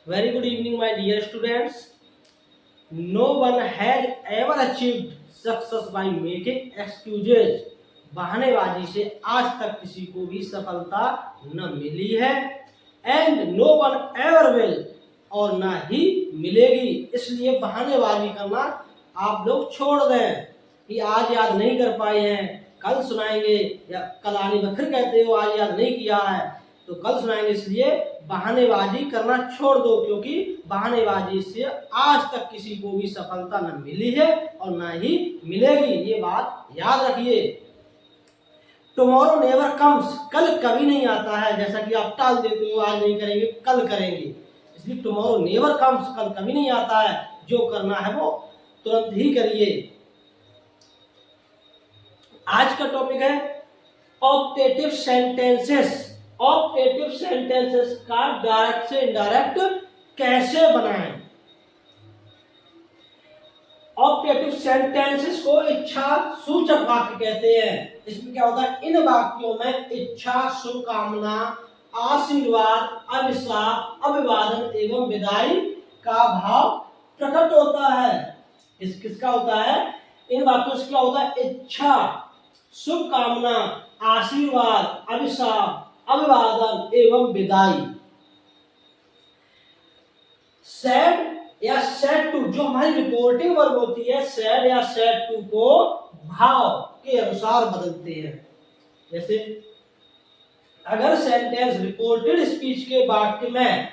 Very good evening, my dear students. No one has ever achieved success by making excuses. बहानेबाजी से आज तक किसी को भी सफलता न मिली है and no one ever will और ना ही मिलेगी। इसलिए बहानेबाजी करना आप लोग छोड़ दें कि आज याद नहीं कर पाए हैं कल सुनाएंगे, या कल आने में फिर कहते हो आज याद नहीं किया है तो कल सुनाएंगे। इसलिए बहानेबाजी करना छोड़ दो, क्योंकि बहानेबाजी से आज तक किसी को भी सफलता न मिली है और ना ही मिलेगी। ये बात याद रखिए। टुमारो नेवर कम्स, कल कभी नहीं आता है। जैसा कि आप टाल देते हो, आज नहीं करेंगे कल करेंगे, इसलिए टुमारो नेवर कम्स, कल कभी नहीं आता है। जो करना है वो तुरंत ही करिए। आज का टॉपिक है ऑप्टेटिव सेंटेंसेस। ऑप्टेटिव सेंटेंसेस का डायरेक्ट से इनडायरेक्ट कैसे बनाएं। ऑप्टेटिव सेंटेंसेस को इच्छा सूचक वाक्य कहते हैं। इसमें क्या होता है, इन वाक्यों में इच्छा, शुभकामना, आशीर्वाद, अभिशाप, अभिवादन एवं विदाई का भाव प्रकट होता है। किसका होता है, इन वाक्यों से क्या होता है, इच्छा, शुभकामना, आशीर्वाद, अभिशाप, अभिवादन एवं विदाई। सैड या सैड टू, जो हमारी रिपोर्टिंग वर्ब होती है, सैड या सैड टू को भाव के अनुसार बदलते हैं। जैसे अगर सेंटेंस रिपोर्टेड स्पीच के वाक्य में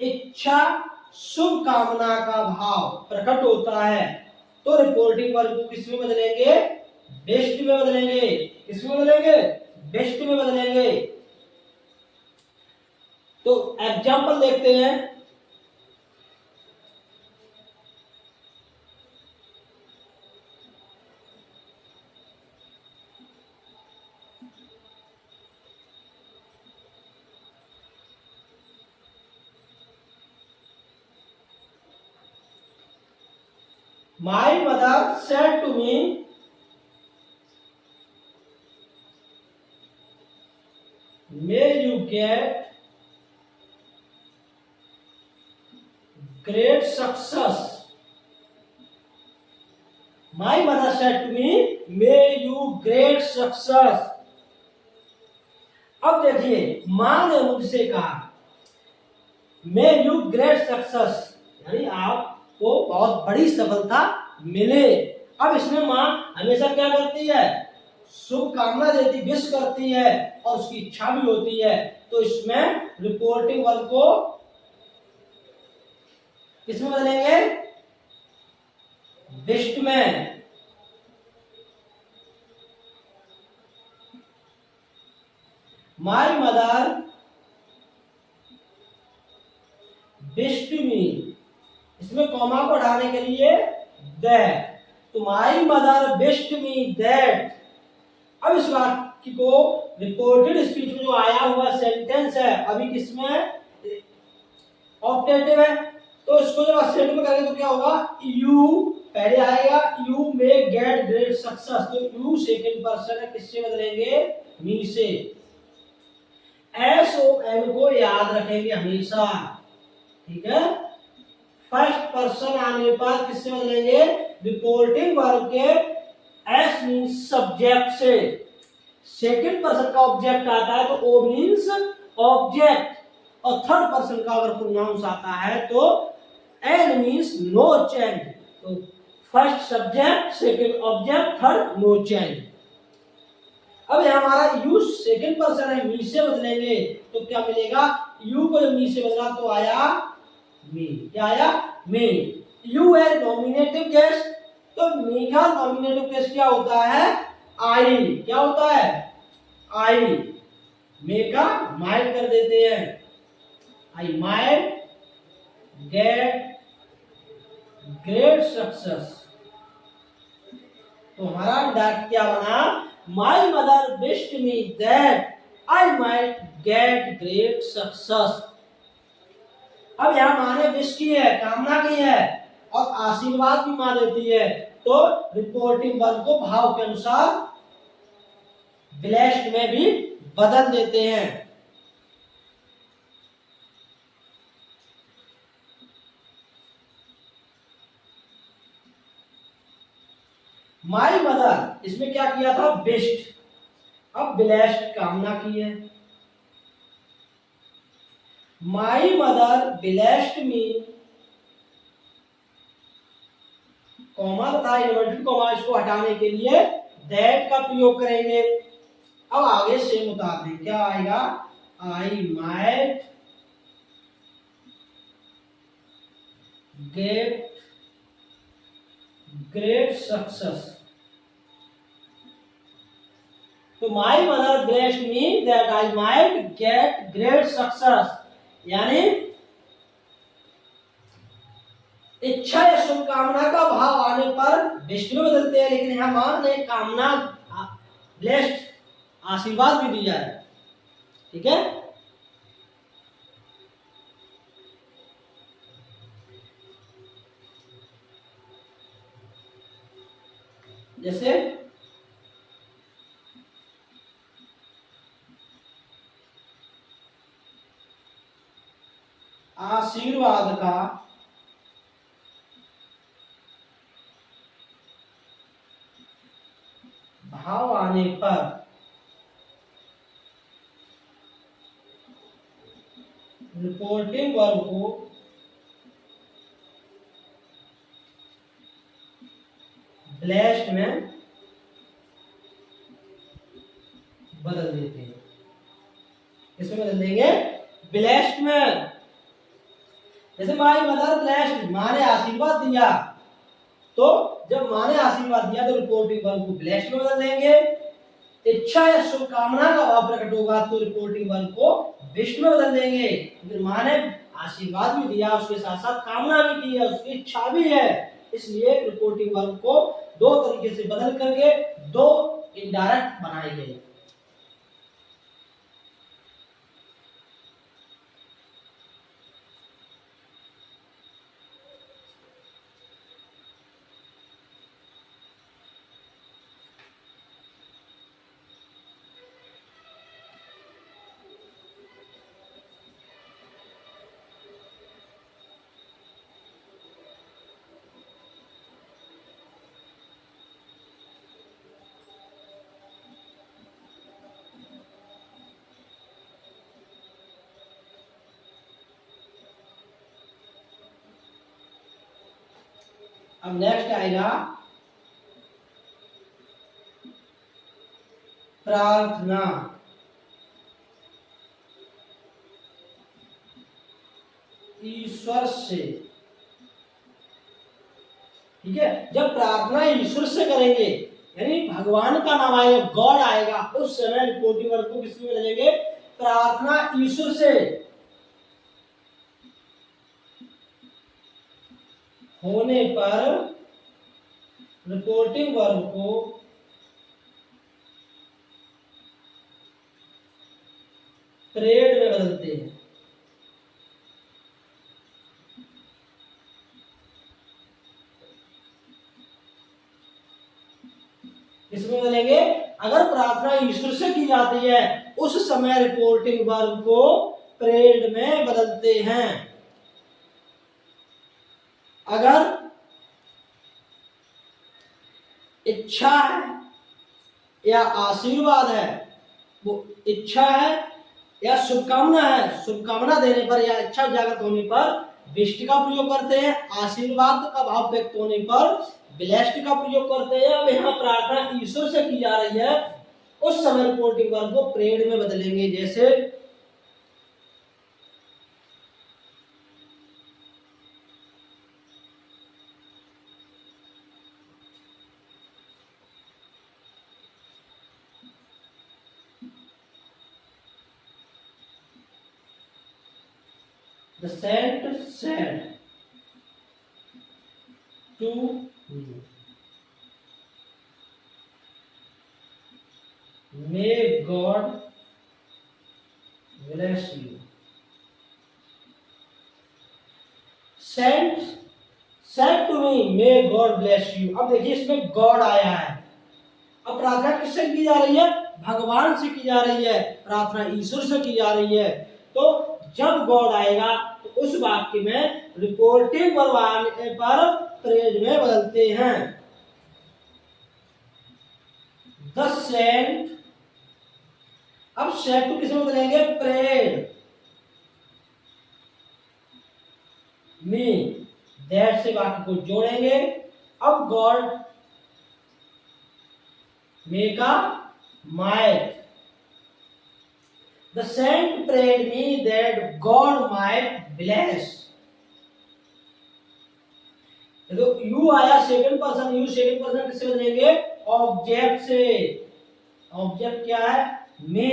इच्छा, शुभकामना का भाव प्रकट होता है तो रिपोर्टिंग वर्ब को किस में बदलेंगे, बेस्ट में बदलेंगे। किस में बदलेंगे, बेस्ट में बदलेंगे। तो एग्जाम्पल देखते हैं। My mother said to me, may you get great success. My mother said to me, may you great success. अब देखिए, मां ने मुझसे कहा may you great success, यानी आपको बहुत बड़ी सफलता मिले। अब इसमें मां हमेशा क्या करती है, शुभकामना देती, विश करती है और उसकी इच्छा भी होती है। तो इसमें रिपोर्टिंग वर्ब को किसमें बदलेंगे, बेस्ट में। माई मदर बेस्ट मी, इसमें कॉमा को हटाने के लिए दैट, तो my mother best me that. अब इस वाक्य को रिपोर्टेड स्पीच में जो आया हुआ सेंटेंस है अभी किसमें, ऑप्टेटिव है, तो इसको जब असेंट में करेंगे तो क्या होगा, यू पहले आएगा, you may gate great success, तो यू सेकंड पर्सन है, किससे बदलेंगे, मी से। एस ओ एम को याद रखेंगे हमेशा, ठीक है। फर्स्ट पर्सन आने पर किससे बदलेंगे, रिपोर्टिंग वर्ब के एस मींस सब्जेक्ट से। सेकंड पर्सन का ऑब्जेक्ट आता है तो ओ मींस ऑब्जेक्ट, और थर्ड पर्सन का अगर प्रोनाउंस आता है तो एन मींस नो चेंज। तो first subject, second object, third no change. अब यह हमारा यू सेकंड पर्सन है, मी से बदलेंगे तो क्या मिलेगा, यू को जब मी से बदला तो आया मी। क्या आया, मी। यू है नॉमिनेटिव केस, तो मी का नॉमिनेटिव केस क्या होता है, आई। क्या होता है, आई। मे का माइट कर देते हैं, आई माइट गेट ग्रेट सक्सेस। तो हमारा डाक क्या बना, my mother wished me that I might get great success. अब यहाँ माँ ने विश की है, कामना की है, और आशीर्वाद भी माँ देती है, तो रिपोर्टिंग वर्ब को भाव के अनुसार ब्लेस्ड में भी बदल देते हैं। माई मदर, इसमें क्या किया था, बेस्ट, अब ब्लेस्ड कामना की है। माई मदर ब्लेस्ड मी, कॉमा तथा इन्वर्टेड कॉमा इसको हटाने के लिए दैट का प्रयोग करेंगे। अब आगे सेम उतार दें, क्या आएगा, I might get great success. तो my mother blessed me that I might get great success, यानी इच्छा या शुभकामना का भाव आने पर विष्ट में बदलते हैं, लेकिन यहां मान ने कामना ब्लेस्ड आशीर्वाद भी दिया है। ठीक है, जैसे आशीर्वाद का भाव आने पर रिपोर्टिंग वर्ब को ब्लेस्ड में बदल देते हैं। किसमें बदल देंगे, ब्लेस्ड में। जैसे माई मदर ब्लेस्ड, माँ ने आशीर्वाद दिया, तो जब माँ ने आशीर्वाद दिया तो रिपोर्टिंग वर्ब को ब्लेस्ड में बदल देंगे। इच्छा या शुभकामना का भाव प्रकट होगा तो रिपोर्टिंग वर्ब को विष्ट में बदल देंगे। फिर माँ ने आशीर्वाद भी दिया, उसके साथ साथ कामना भी की है, उसकी इच्छा भी है, इसलिए रिपोर्टिंग वर्ब को दो तरीके से बदल करके दो इनडायरेक्ट बनाए गए। अब नेक्स्ट आएगा प्रार्थना। ईश्वर से, ठीक है, जब प्रार्थना ईश्वर से करेंगे यानी भगवान का नाम आएगा, गॉड आएगा, उस समय रिपोर्टिंग वर्ब को किसमें बदलेंगे, प्रार्थना ईश्वर से होने पर रिपोर्टिंग वर्ब को प्रेड में बदलते हैं। इसमें बदलेंगे, अगर प्रार्थना ईश्वर से की जाती है उस समय रिपोर्टिंग वर्ब को प्रेड में बदलते हैं। अगर इच्छा है या आशीर्वाद है, वो इच्छा है या शुभकामना है, शुभकामना देने पर या इच्छा जागृत होने पर विष्ट का प्रयोग करते हैं, आशीर्वाद का भाव व्यक्त होने पर ब्लेस्ड का प्रयोग करते हैं। अब यहाँ प्रार्थना ईश्वर से की जा रही है, उस समय रिपोर्टिंग वर्ब को प्रेड में बदलेंगे। जैसे the saint said to me, may God bless you। said said to me, may God bless you। अब देखिए इसमें गॉड आया है, अब प्रार्थना किससे की जा रही है, भगवान से की जा रही है, प्रार्थना ईश्वर से की जा रही है। तो जब गॉड आएगा तो उस वाक्य में रिपोर्टिंग वर्ब आने पर प्रेड में बदलते हैं। द सेंट, अब सेंट को किसमें बदलेंगे, प्रेड मी, दैट से वाक्य को जोड़ेंगे। अब गॉड मे का might, the saint prayed me that God might bless. तो यू आया second person, you second person किससे बदलेंगे, ऑब्जेक्ट से। ऑब्जेक्ट क्या है, मे,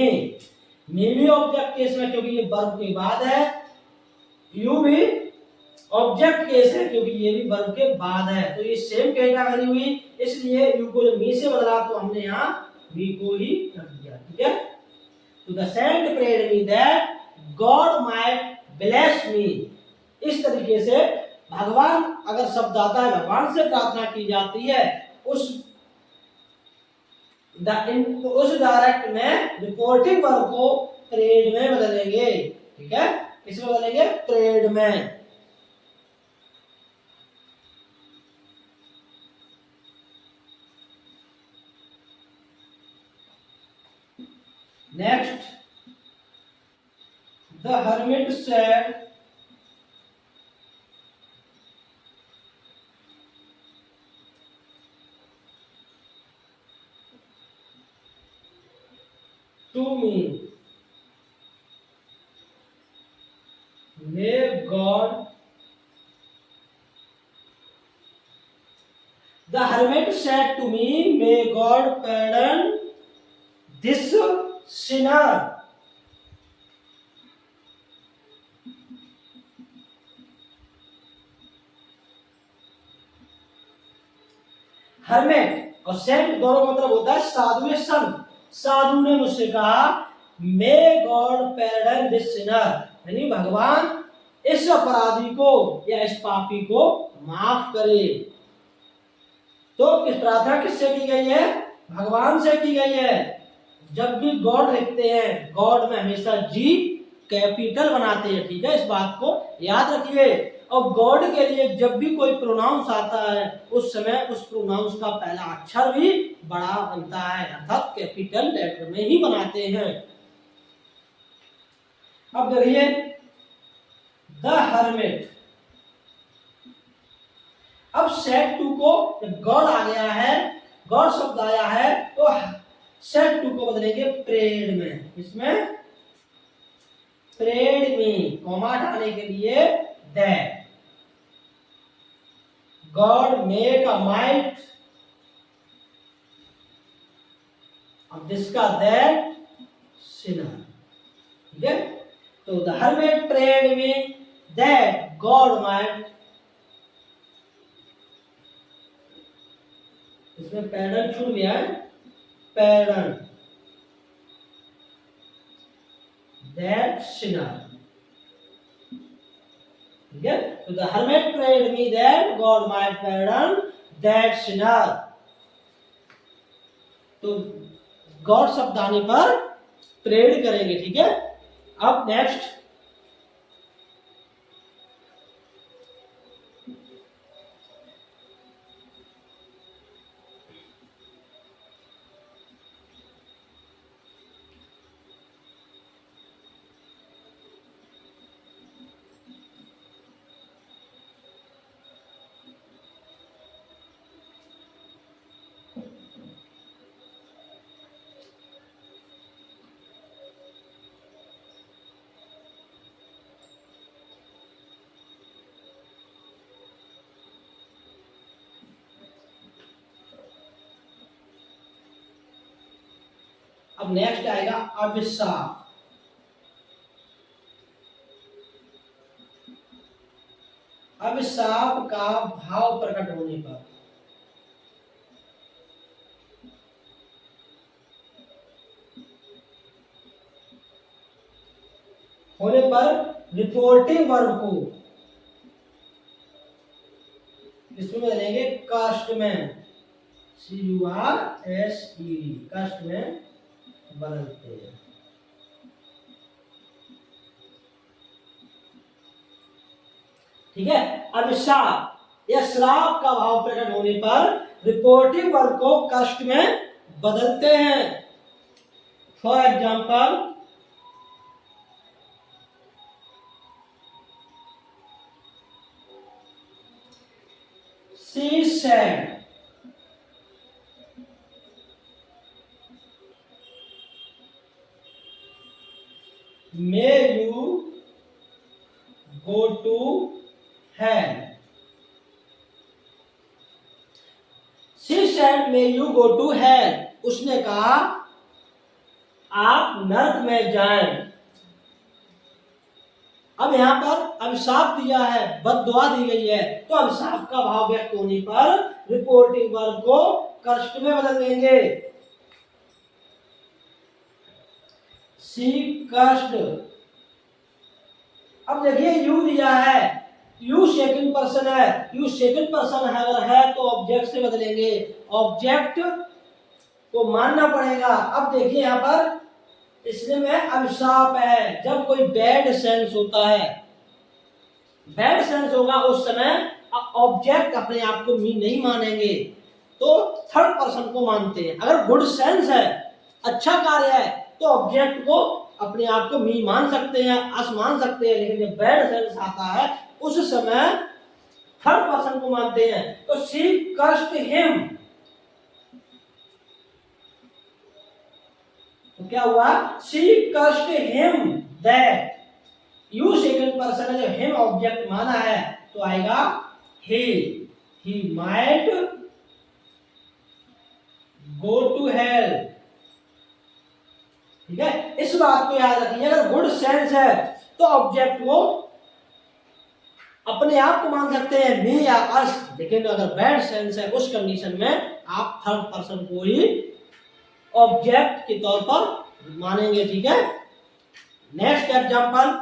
मे भी ऑब्जेक्ट केस में क्योंकि ये वर्ब के बाद है, यू भी ऑब्जेक्ट केस है क्योंकि ये भी वर्ब के बाद है, तो ये सेम कैटेगरी हुई, इसलिए यू को मी से बदला तो हमने यहाँ मी को ही रख दिया। ठीक है, तो the saint prayed me that God might bless me. इस तरीके से भगवान अगर शब्द आता है, भगवान से प्रार्थना की जाती है, उस डायरेक्ट में रिपोर्टिंग वर्ब को प्रेड में बदलेंगे। ठीक है, किसमें बदलेंगे, प्रेड में। Next, the hermit said to me, may God, the hermit said to me, may God pardon this sinner। Hermit और सेंट दोनों मतलब होता है साधु या संत। साधु ने मुझसे कहा, मे गॉड पैर्डन दिस सिनर, यानी भगवान इस अपराधी को या इस पापी को माफ करे। तो किस प्रार्थना किससे की गई है, भगवान से की गई है। जब भी गॉड लिखते हैं, गॉड में हमेशा जी कैपिटल बनाते हैं। ठीक है, इस बात को याद रखिए। और गॉड के लिए जब भी कोई प्रोनाउंस आता है, उस समय उस प्रोनाउंस का पहला अक्षर भी बड़ा बनता है, अर्थात कैपिटल लेटर में ही बनाते हैं। अब देखिए, द हर्मिट, अब सेट टू को जब गॉड आ गया है, गॉड शब्द आया है, तो सेट टू को बदलेंगे प्रेड में। इसमें प्रेड में कॉमा हटाने के लिए that God make a might, अब जिसका दैट सिनर। ठीक है, तो द हर्मिट प्रेड में दैट गॉड माइट, इसमें पैडन छूट गया है, पैडन दैट सिनर। ठीक है, तो the hermit prayed me that God might pardon that sinner. तो गॉड शब्द आने पर प्रेड करेंगे। ठीक है, अब नेक्स्ट, अब नेक्स्ट आएगा अभिशाप। अभिशाप का भाव प्रकट होने पर रिपोर्टिंग वर्ब को इसमें बदलेंगे कास्ट में, CURSED, कास्ट में बदलते हैं। ठीक है, अभिशाप या श्राप का भाव प्रकट होने पर रिपोर्टिंग वर्ब को कास्ट में बदलते हैं। For example, she said, may you go to hell. She said may you go to hell, उसने कहा आप नर्क में जाएं। अब यहाँ पर अभिशाप दिया है, बद्दुआ दी गई है, तो अभिशाप का भाव व्यक्त होने पर रिपोर्टिंग वर्ब को कष्ट में बदल देंगे। सी कष्ट। अब देखिए यू दिया है, यू सेकंड पर्सन है, यू सेकंड पर्सन अगर है तो ऑब्जेक्ट से बदलेंगे, ऑब्जेक्ट को मानना पड़ेगा। अब देखिए यहाँ पर इसमें अभिशाप है, जब कोई बैड सेंस होता है, बैड सेंस होगा उस समय ऑब्जेक्ट अपने आप को मी नहीं मानेंगे, तो थर्ड पर्सन को मानते हैं। अगर गुड सेंस है, अच्छा कार्य है, तो ऑब्जेक्ट को अपने आप को मी मान सकते हैं, अस मान सकते हैं। लेकिन जब बैड सेंस आता है उस समय थर्ड पर्सन को मानते हैं। तो शी कष्ट हिम, तो क्या हुआ, she cursed him that, you second person है, जो हिम ऑब्जेक्ट माना है तो आएगा ही माइट गो टू हेल। ठीक है, इस बात को याद रखिए, अगर गुड सेंस है तो ऑब्जेक्ट को अपने आप को मान सकते हैं, मी या अस। लेकिन अगर बैड सेंस है उस कंडीशन में आप थर्ड पर्सन को ही ऑब्जेक्ट के तौर पर मानेंगे। ठीक है, next example,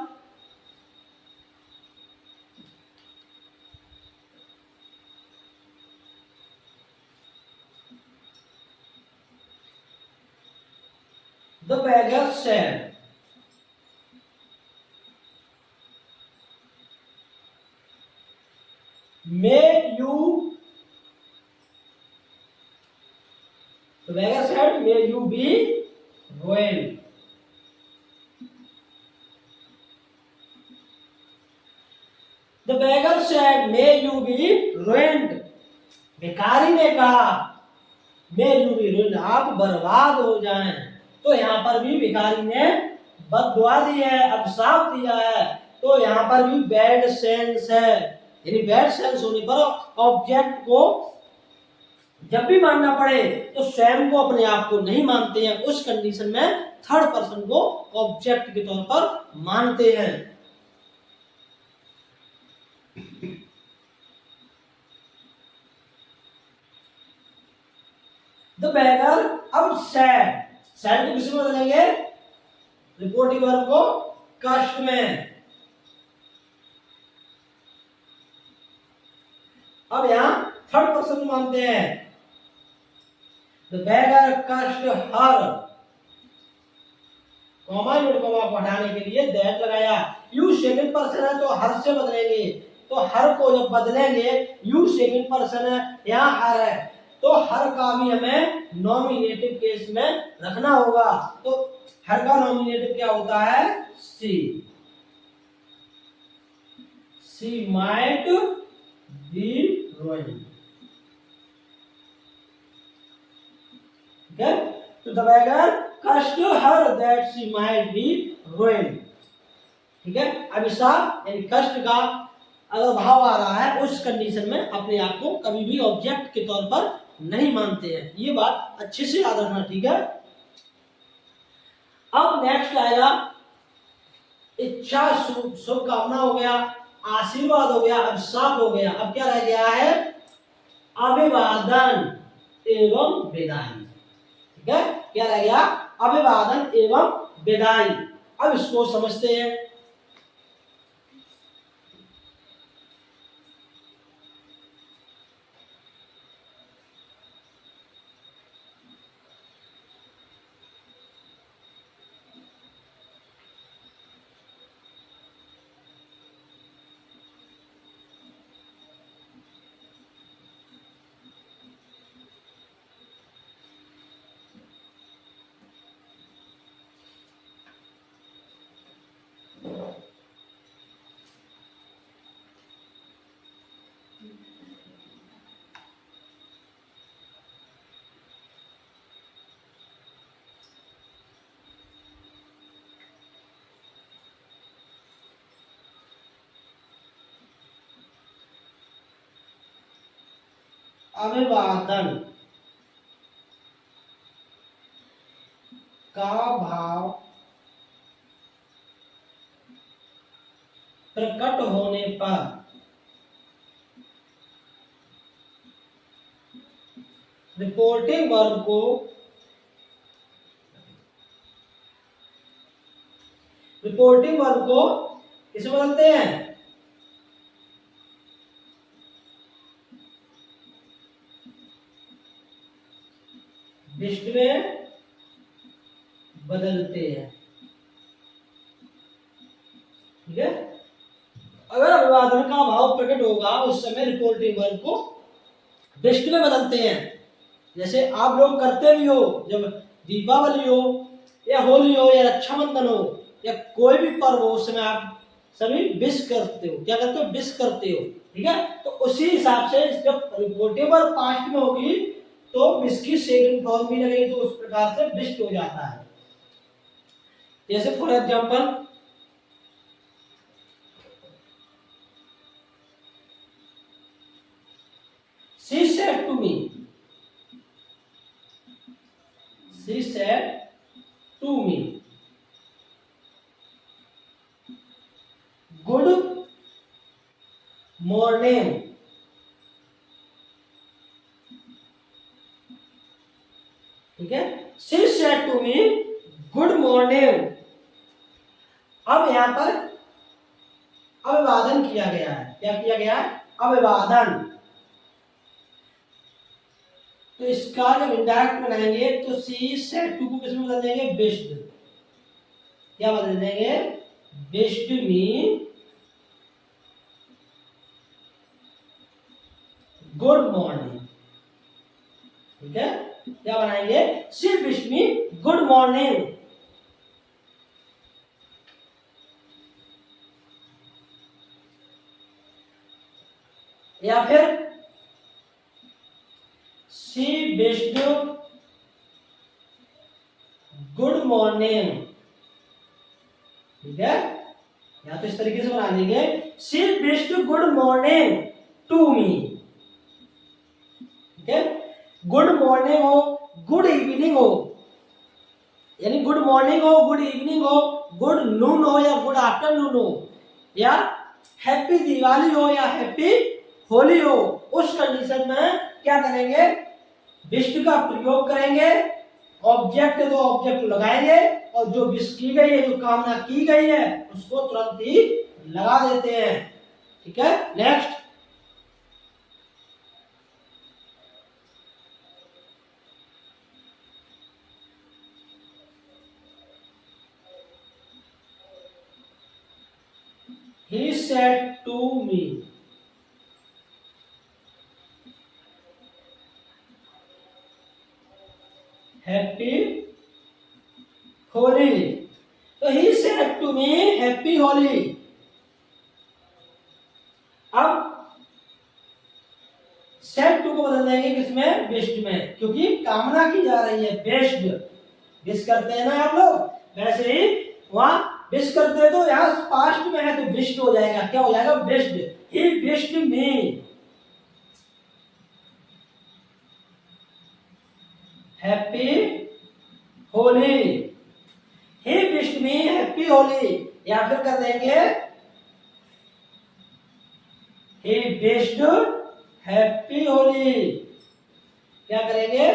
the beggar said, may you, the beggar said, may you be ruined. The beggar said, may you be ruined. भिखारी ने कहा may you be ruined, आप बर्बाद हो जाएं। तो यहाँ पर भी भिखारी ने बद्दुआ दी है, अभिशाप दिया है, तो यहाँ पर भी बैड सेंस है। यानी बैड सेंस होने पर ऑब्जेक्ट को जब भी मानना पड़े तो स्वयं को अपने आप को नहीं मानते हैं, उस कंडीशन में थर्ड पर्सन को ऑब्जेक्ट के तौर पर मानते हैं। द beggar, अब सैड, सैड को किसमें बदलेंगे, रिपोर्टिंग वर्ब को कष्ट में। अब यहां थर्ड पर्सन मानते हैं, the beggar cursed her, comma note comma को हटाने के लिए दैट लगाया। यू सेकंड पर्सन है तो हर से बदलेंगे, तो हर को जब बदलेंगे, यू सेकंड पर्सन है, यहां हर है, तो हर का भी हमें नॉमिनेटिव केस में रखना होगा। तो हर का नॉमिनेटिव क्या होता है, सी, सी माइट बी रुइन्ड। ठीक है, तो the beggar cursed her that she might be ruined. ठीक है, अभिशाप यानी कष्ट का अगर भाव आ रहा है उस कंडीशन में अपने आप को कभी भी ऑब्जेक्ट के तौर पर नहीं मानते हैं। ये बात अच्छे से याद रखना। ठीक है, अब नेक्स्ट आएगा इच्छा, शुभकामना हो गया, आशीर्वाद हो गया, अभिशाप हो गया। अब क्या रह गया है, अभिवादन एवं विदाई। ठीक है, क्या रह गया, अभिवादन एवं विदाई। अब इसको समझते हैं। अभिवादन का भाव प्रकट होने पर रिपोर्टिंग वर्ब को किसे बदलते हैं? विशिष्ट में बदलते हैं। ठीक है, अगर अभिवादन का भाव प्रकट होगा उस समय रिपोर्टिंग वर्ब को विशिष्ट में बदलते हैं। जैसे आप लोग करते भी हो, जब दीपावली हो या होली हो या रक्षाबंधन हो या कोई भी पर्व हो, उस समय आप सभी विश करते हो। क्या करते हो? विश करते हो। ठीक है, तो उसी हिसाब से जब रिपोर्टिंग वर्ब पास्ट में होगी तो विश की सेकंड फॉर्म भी लगेगी, तो उस प्रकार से विश हो जाता है। जैसे for example, she said to me, she said to me, good morning, ठीक है, she said to me good morning। अब यहां पर अभिवादन किया गया है। क्या किया गया है? अभिवादन। तो इसका जब इंडायरेक्ट बनाएंगे तो सी सेड टू को किसमें बदल देंगे? विश्ड। क्या बदल देंगे? विश्ड मी गुड मॉर्निंग। ठीक है, क्या बनाएंगे? सी विश्ड मी गुड मॉर्निंग। या फिर शी विश्ड गुड मॉर्निंग। ठीक है, या तो इस तरीके से बना देंगे, she wished good morning to me. ठीक है, गुड मॉर्निंग हो, गुड इवनिंग हो, यानी गुड मॉर्निंग हो, गुड इवनिंग हो, गुड नून हो या गुड आफ्टरनून हो, या हैप्पी दिवाली हो या हैप्पी होली हो, उस कंडीशन में क्या करेंगे? विश्ड का प्रयोग करेंगे। ऑब्जेक्ट है तो ऑब्जेक्ट लगाएंगे, और जो विश की गई है, जो कामना की गई है, उसको तुरंत ही लगा देते हैं। ठीक है, next, he said to me, happy Holi. तो he said to me happy Holi. अब सेड टू को बदल देंगे किसमें? विश्ड में, क्योंकि कामना की जा रही है। विश्ड, विश करते हैं ना आप लोग, वैसे ही वहां विश करते हैं, तो यहाँ पास्ट में है तो विश्ड हो जाएगा। क्या हो जाएगा? Wished. He wished me happy Holi. He wished me happy Holi. या फिर कर देंगे ही विश्ड हैप्पी होली। क्या करेंगे?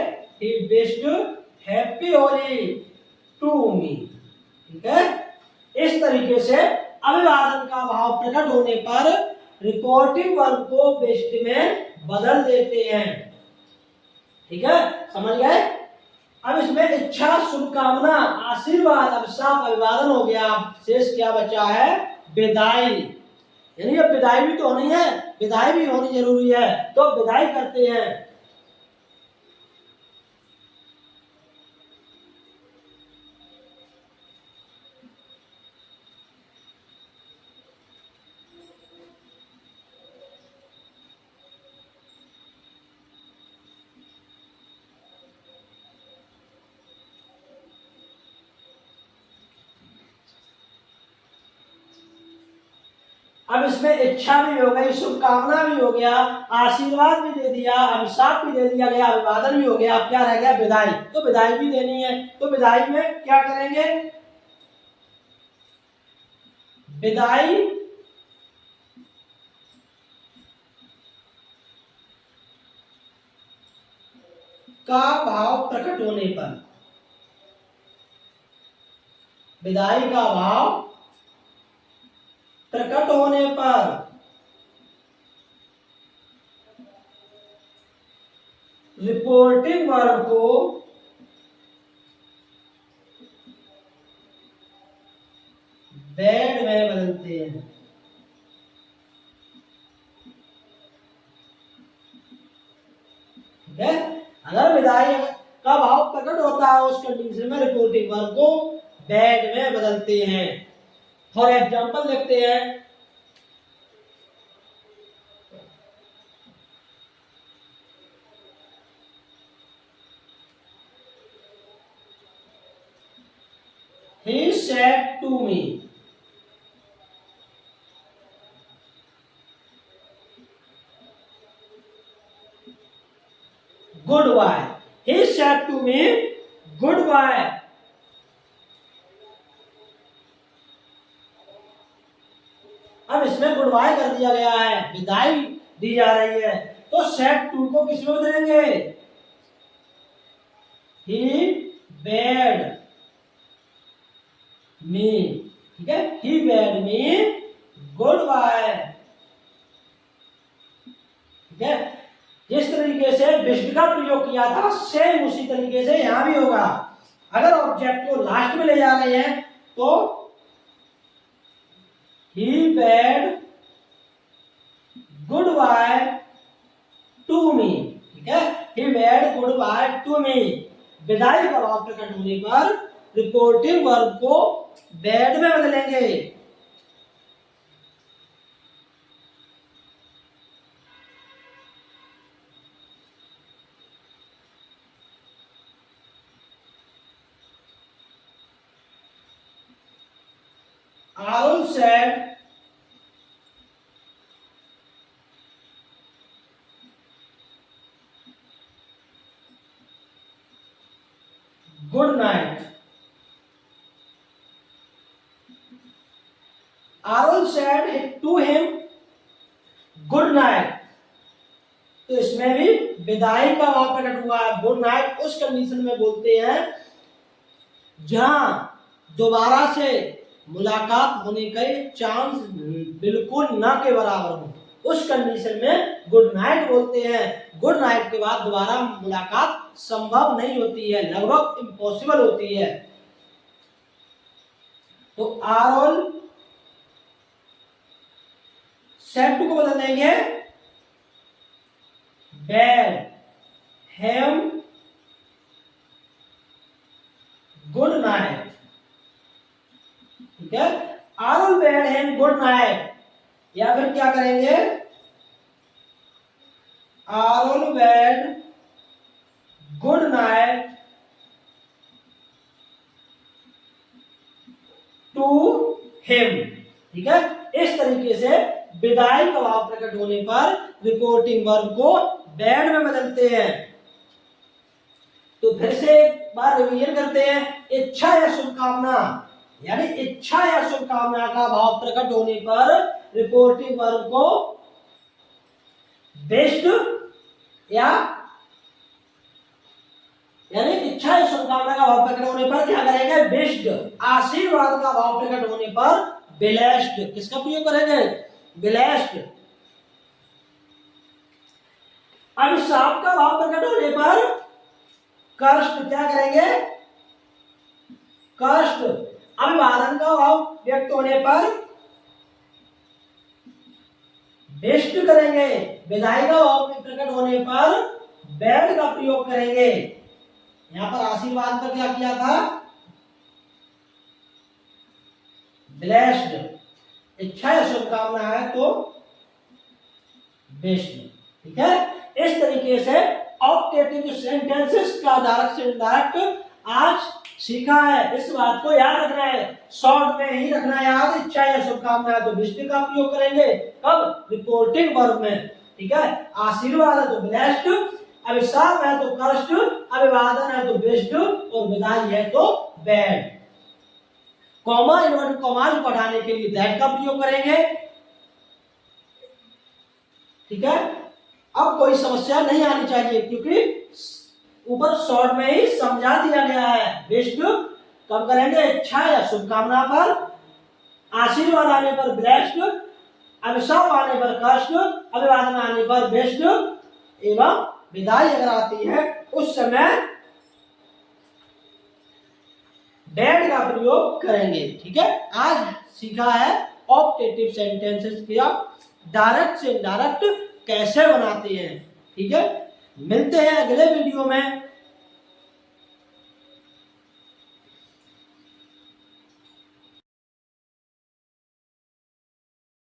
He wished happy Holi to me. ठीक है, इस तरीके से अभिवादन का भाव प्रकट होने पर रिपोर्टिंग वर्ब को विश्ड में बदल देते हैं। ठीक है, समझ गए? अब इसमें इच्छा, शुभकामना, आशीर्वाद, अभिशाप, अभिवादन हो गया। शेष क्या बचा है? विदाई। यानी अब विदाई भी तो होनी है, विदाई भी होनी जरूरी है, तो विदाई करते हैं। अब इसमें इच्छा भी हो गई, शुभकामना भी हो गया, आशीर्वाद भी दे दिया, अभिशाप भी दे दिया गया, अभिवादन भी हो गया। अब क्या रह गया? विदाई। तो विदाई भी देनी है। तो विदाई में क्या करेंगे? विदाई का भाव प्रकट होने पर, विदाई का भाव प्रकट होने पर रिपोर्टिंग वर्ब को बैड में बदलते हैं। ठीक है, अगर विदाई का भाव प्रकट होता है उस कंडीशन में रिपोर्टिंग वर्ब को बैड में बदलते हैं। फॉर एग्जाम्पल देखते हैं, he said to me, goodbye. He said to me, goodbye. अब इसमें गुड बाय कर दिया गया है, विदाई दी जा रही है, तो सेड टू को किस में बदलेंगे? ही बेड मी। ठीक है, ही बेड मी गुड बाय। ठीक है, जिस तरीके से विश्ड का प्रयोग किया था सेम उसी तरीके से यहां भी होगा। अगर ऑब्जेक्ट को लास्ट में ले जा रहे हैं तो he bade goodbye to me। ठीक है, he bade goodbye to me। विदाई का भाव प्रकट होने पर रिपोर्टिंग वर्ब को बैड में बदलेंगे। Arun said, good night। Arun said to him, good night। तो इसमें भी विदाई का भाव प्रकट हुआ है। गुड नाइट उस कंडीशन में बोलते हैं जहां दोबारा से मुलाकात होने के चांस बिल्कुल ना के बराबर हो, उस कंडीशन में गुड नाइट बोलते हैं। गुड नाइट के बाद दोबारा मुलाकात संभव नहीं होती है, लगभग इम्पॉसिबल होती है। तो आरोल सेड टू को बदल देंगे बैड हेम गुड नाइट। ठीक है, Arul bade him good night, या फिर क्या करेंगे? Arul bade good night to him. ठीक है, इस तरीके से विदाई का भाव प्रकट होने पर रिपोर्टिंग वर्ब को बैड में बदलते हैं। तो फिर से एक बार रिवीजन करते हैं। इच्छा या शुभकामना, यानी इच्छा या शुभकामना का भाव प्रकट होने पर रिपोर्टिंग वर्ब को बेस्ट या यानी इच्छा या शुभकामना का भाव प्रकट होने पर क्या करेंगे? बेस्ट। आशीर्वाद का भाव प्रकट होने पर ब्लेस्ड। किसका प्रयोग करेंगे? ब्लेस्ड। अभिशाप का भाव प्रकट होने पर कर्स्ट। क्या करेंगे? कर्स्ट। अभिवादन का भाव व्यक्त होने पर बेस्ट करेंगे। विदाई का भाव प्रकट होने पर बैड का प्रयोग करेंगे। यहां पर आशीर्वाद का क्या किया था? ब्लेस्ड। इच्छा या शुभकामना है तो बेस्ट। ठीक है, इस तरीके से ऑप्टेटिव सेंटेंसेस का डायरेक्ट से इनडायरेक्ट आज सीखा है, इस बात को याद रखना है, शॉर्ट में ही रखना है याद। इच्छा या शुभकामनाएं तो विश का उपयोग करेंगे, कब? रिपोर्टिंग वर्ब में, ठीक है। आशीर्वाद है तो ब्लेस्ड, अभिशाप है तो कर्स्ड, अभिवादन है तो बेस्ड, और विदाई है तो बैड। कॉमा इन्वर्टेड कॉमास को हटाने के लिए दैट का प्रयोग करेंगे, ठीक है। अब कोई समस्या नहीं आनी चाहिए क्योंकि ऊपर शॉर्ट में ही समझा दिया गया है। बेस्ट कब करेंगे? इच्छा या शुभकामना पर, आशीर्वाद आने पर ब्लेस्ड, अभिशाप आने पर कर्स्ड, अभिवादन आने पर बेस्ट, एवं विदाई अगर आती है उस समय बैड का प्रयोग करेंगे, ठीक है। आज सीखा है ऑप्टेटिव सेंटेंसेस क्या डायरेक्ट से इनडायरेक्ट कैसे बनाते हैं, ठीक है। मिलते हैं अगले वीडियो में।